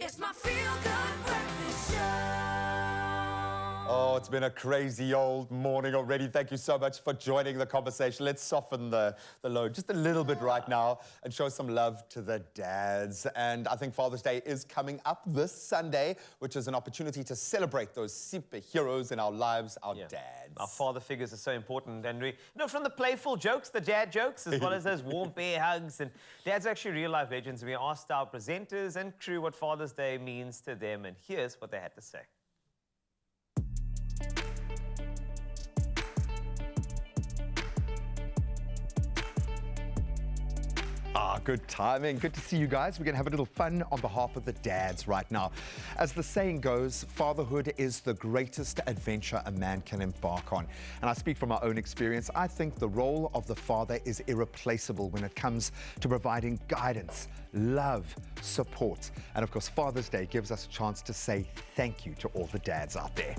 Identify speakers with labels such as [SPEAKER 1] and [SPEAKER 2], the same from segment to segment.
[SPEAKER 1] It's my feel-good breakfast show.
[SPEAKER 2] Oh, it's been a crazy old morning already. Thank you so much for joining the conversation. Let's soften the load just a little bit right now and show some love to the dads. And I think Father's Day is coming up this Sunday, which is an opportunity to celebrate those superheroes in our lives, our dads.
[SPEAKER 3] Our father figures are so important, and we, from the playful jokes, the dad jokes, as well as those warm bear hugs, and dads are actually real life legends. We asked our presenters and crew what Father's Day means to them, and here's what they had to say.
[SPEAKER 2] Good timing. Good to see you guys. We're going to have a little fun on behalf of the dads right now. As the saying goes, fatherhood is the greatest adventure a man can embark on. And I speak from my own experience. I think the role of the father is irreplaceable when it comes to providing guidance, love, support. And of course, Father's Day gives us a chance to say thank you to all the dads out there.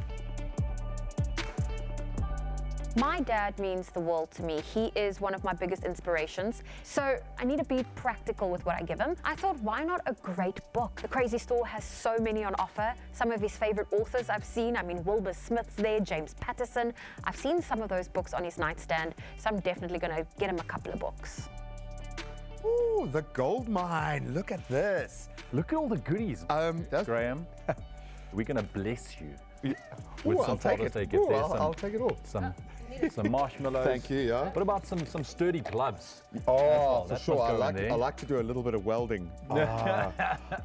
[SPEAKER 4] My dad means the world to me. He is one of my biggest inspirations. So I need to be practical with what I give him. I thought, why not a great book? The Crazy Store has so many on offer. Some of his favorite authors I've seen. I mean, Wilbur Smith's there, James Patterson. I've seen some of those books on his nightstand, so I'm definitely going to get him a couple of books.
[SPEAKER 2] Ooh, the gold mine. Look at this.
[SPEAKER 5] Look at all the goodies, Graham. We're going to bless you with some Father's Day gifts.
[SPEAKER 2] I'll take it all.
[SPEAKER 5] Some marshmallows.
[SPEAKER 2] Thank you, yeah.
[SPEAKER 5] What about some sturdy gloves?
[SPEAKER 2] Oh, for
[SPEAKER 5] That's
[SPEAKER 2] sure.
[SPEAKER 5] what's
[SPEAKER 2] I
[SPEAKER 5] going there.
[SPEAKER 2] like to do a little bit of welding. I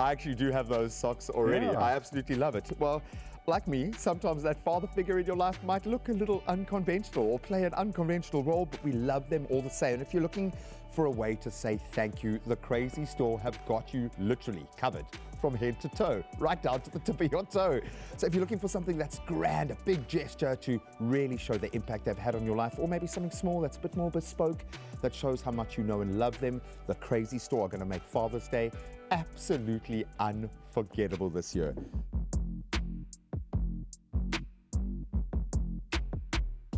[SPEAKER 2] actually do have those socks already.
[SPEAKER 5] Yeah.
[SPEAKER 2] I absolutely love it. Well, like me, sometimes that father figure in your life might look a little unconventional or play an unconventional role, but we love them all the same. And if you're looking for a way to say thank you, the Crazy Store have got you literally covered from head to toe, right down to the tip of your toe. So if you're looking for something that's grand, a big gesture to really show the impact they've had on your life, or maybe something small that's a bit more bespoke, that shows how much you know and love them, the Crazy Store are going to make Father's Day absolutely unforgettable this year.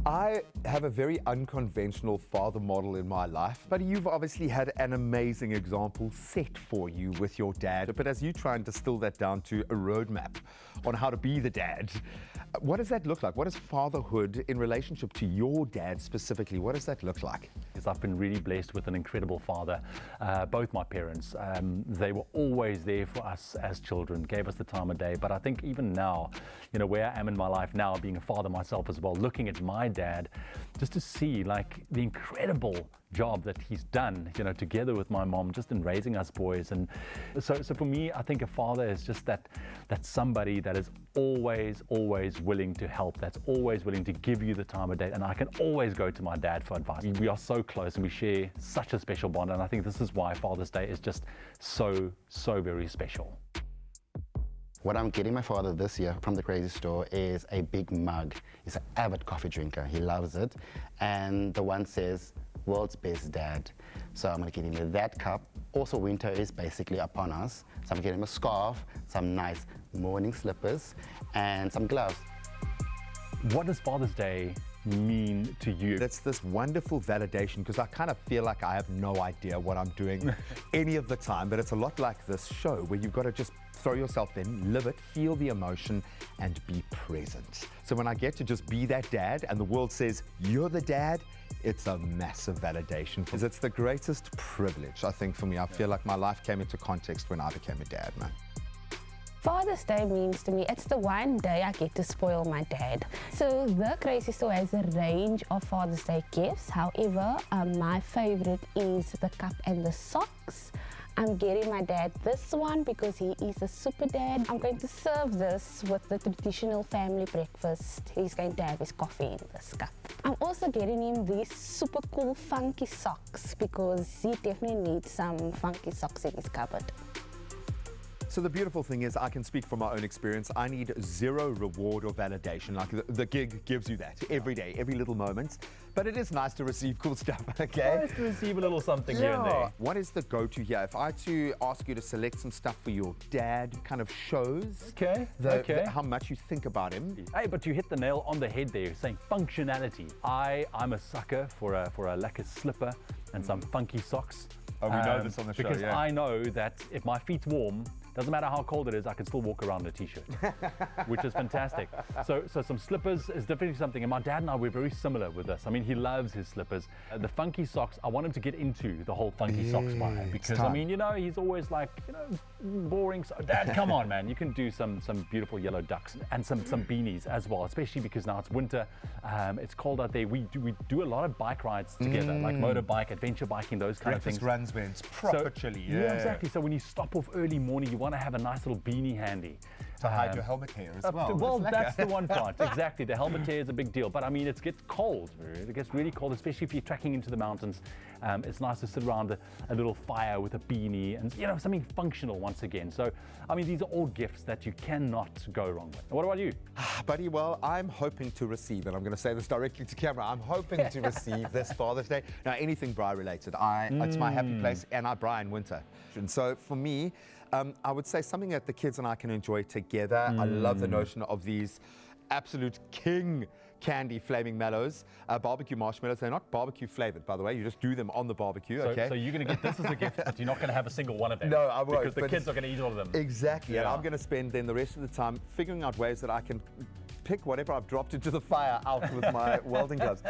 [SPEAKER 2] I have a very unconventional father model in my life, but you've obviously had an amazing example set for you with your dad. But as you try and distill that down to a roadmap on how to be the dad, what does that look like? What is fatherhood in relationship to your dad specifically? What does that look like?
[SPEAKER 5] Because I've been really blessed with an incredible father. Both my parents, they were always there for us as children, gave us the time of day. But I think even now, where I am in my life now, being a father myself as well, looking at my dad, just to see like the incredible job that he's done, together with my mom, just in raising us boys. And so for me, I think a father is just that somebody that is always willing to help, that's always willing to give you the time of day. And I can always go to my dad for advice. We are so close and we share such a special bond. And I think this is why Father's Day is just so very special.
[SPEAKER 6] What I'm getting my father this year from the Crazy Store is a big mug. He's an avid coffee drinker. He loves it. And the one says, "World's best dad." So I'm going to get him that cup. Also, winter is basically upon us. So I'm getting him a scarf, some nice morning slippers, and some gloves.
[SPEAKER 5] What does Father's Day mean to you?
[SPEAKER 2] That's this wonderful validation, because I kind of feel like I have no idea what I'm doing any of the time, but it's a lot like this show where you've got to just throw yourself in, live it, feel the emotion, and be present. So when I get to just be that dad and the world says, "You're the dad," it's a massive validation, because it's the greatest privilege, I think, for me. I feel like my life came into context when I became a dad, man.
[SPEAKER 7] Father's Day means to me, it's the one day I get to spoil my dad. So the Crazy Store has a range of Father's Day gifts. However, my favorite is the cup and the socks. I'm getting my dad this one because he is a super dad. I'm going to serve this with the traditional family breakfast. He's going to have his coffee in this cup. I'm also getting him these super cool funky socks because he definitely needs some funky socks in his cupboard.
[SPEAKER 2] So the beautiful thing is, I can speak from my own experience. I need zero reward or validation. Like the gig gives you that every day, every little moment. But it is nice to receive cool stuff, okay?
[SPEAKER 5] Nice to receive a little something here and there.
[SPEAKER 2] What is the go-to here? If I had to ask you to select some stuff for your dad, kind of shows how much you think about him.
[SPEAKER 5] Hey, but you hit the nail on the head there, saying functionality. I'm a sucker for a lacquer slipper and some funky socks.
[SPEAKER 2] Oh, we know this on the show,
[SPEAKER 5] because
[SPEAKER 2] yeah.
[SPEAKER 5] I know that if my feet's warm, Doesn't matter how cold it is, I can still walk around in a t-shirt, which is fantastic. So some slippers is definitely something, and my dad and I, we're very similar with this. I mean, he loves his slippers. The funky socks, I want him to get into the whole funky socks vibe, because I mean, you know, he's always like, you know, boring. So Dad, come on, man, you can do some beautiful yellow ducks and some beanies as well, especially because now it's winter, it's cold out there. We do a lot of bike rides together, like motorbike, adventure biking, those kind of things.
[SPEAKER 2] Breakfast runs when it's proper chilly.
[SPEAKER 5] Yeah, exactly. So when you stop off early morning, you want to have a nice little beanie handy.
[SPEAKER 2] To hide your helmet hair as well.
[SPEAKER 5] Well, that's the one part. Exactly. The helmet hair is a big deal. But I mean, it gets cold. It gets really cold, especially if you're trekking into the mountains. It's nice to sit around a little fire with a beanie and, you know, something functional once again. So, I mean, these are all gifts that you cannot go wrong with. What about you?
[SPEAKER 2] Buddy, well, I'm hoping to receive, and I'm going to say this directly to camera, I'm hoping to receive this Father's Day. Now, anything Bri related, it's my happy place, and I Bri in winter. And so for me, I would say something that the kids and I can enjoy together. I love the notion of these absolute king candy flaming mallows, barbecue marshmallows. They're not barbecue flavored, by the way. You just do them on the barbecue, okay?
[SPEAKER 5] So you're going to get this as a gift, but you're not going to have a single one of them.
[SPEAKER 2] No, I won't.
[SPEAKER 5] Because the kids are going to eat all of them.
[SPEAKER 2] Exactly, and I'm going to spend then the rest of the time figuring out ways that I can pick whatever I've dropped into the fire out with my welding gloves.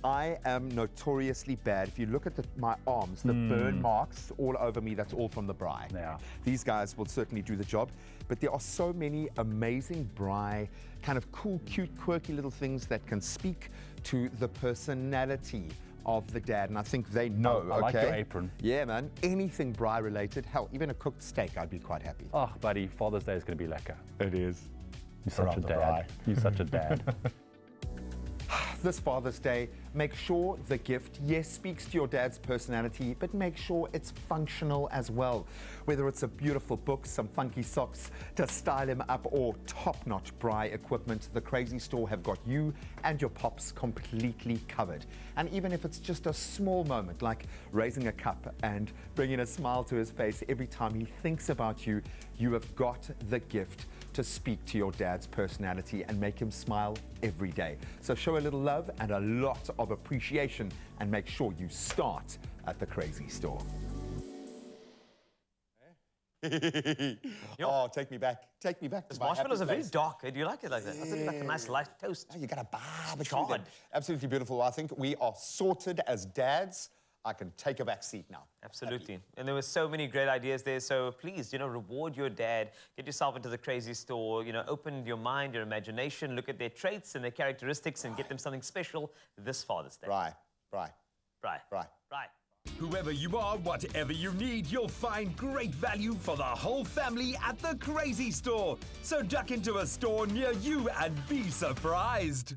[SPEAKER 2] I am notoriously bad. If you look at my arms, the burn marks all over me, that's all from the Bri.
[SPEAKER 5] Yeah.
[SPEAKER 2] These guys will certainly do the job, but there are so many amazing Bri, kind of cool, cute, quirky little things that can speak to the personality of the dad, and I think they know.
[SPEAKER 5] I like your apron.
[SPEAKER 2] Yeah, man. Anything Bri related, hell, even a cooked steak, I'd be quite happy.
[SPEAKER 5] Oh, buddy, Father's Day is going to be lekker.
[SPEAKER 2] It is.
[SPEAKER 5] You're such a dad. You're such a dad.
[SPEAKER 2] This Father's Day, make sure the gift, yes, speaks to your dad's personality, but make sure it's functional as well. Whether it's a beautiful book, some funky socks to style him up, or top-notch Bri equipment, the Crazy Store have got you and your pops completely covered. And even if it's just a small moment, like raising a cup and bringing a smile to his face every time he thinks about you, you have got the gift to speak to your dad's personality and make him smile every day. So show a little love and a lot of appreciation, and make sure you start at the Crazy Store. Oh, take me back. Take me back to
[SPEAKER 3] Those
[SPEAKER 2] my
[SPEAKER 3] marshmallows
[SPEAKER 2] happy
[SPEAKER 3] are very
[SPEAKER 2] place.
[SPEAKER 3] dark. Do you like it like that? I think it's like a nice light toast.
[SPEAKER 2] Oh, you got a barbecue
[SPEAKER 3] Charred.
[SPEAKER 2] them. Absolutely beautiful. I think we are sorted as dads. I can take a back seat now.
[SPEAKER 3] Absolutely. And there were so many great ideas there. So please, you know, reward your dad. Get yourself into the Crazy Store. You know, open your mind, your imagination. Look at their traits and their characteristics and get them something special this Father's Day.
[SPEAKER 2] Right.
[SPEAKER 3] Right.
[SPEAKER 2] Right.
[SPEAKER 8] Whoever you are, whatever you need, you'll find great value for the whole family at the Crazy Store. So duck into a store near you and be surprised.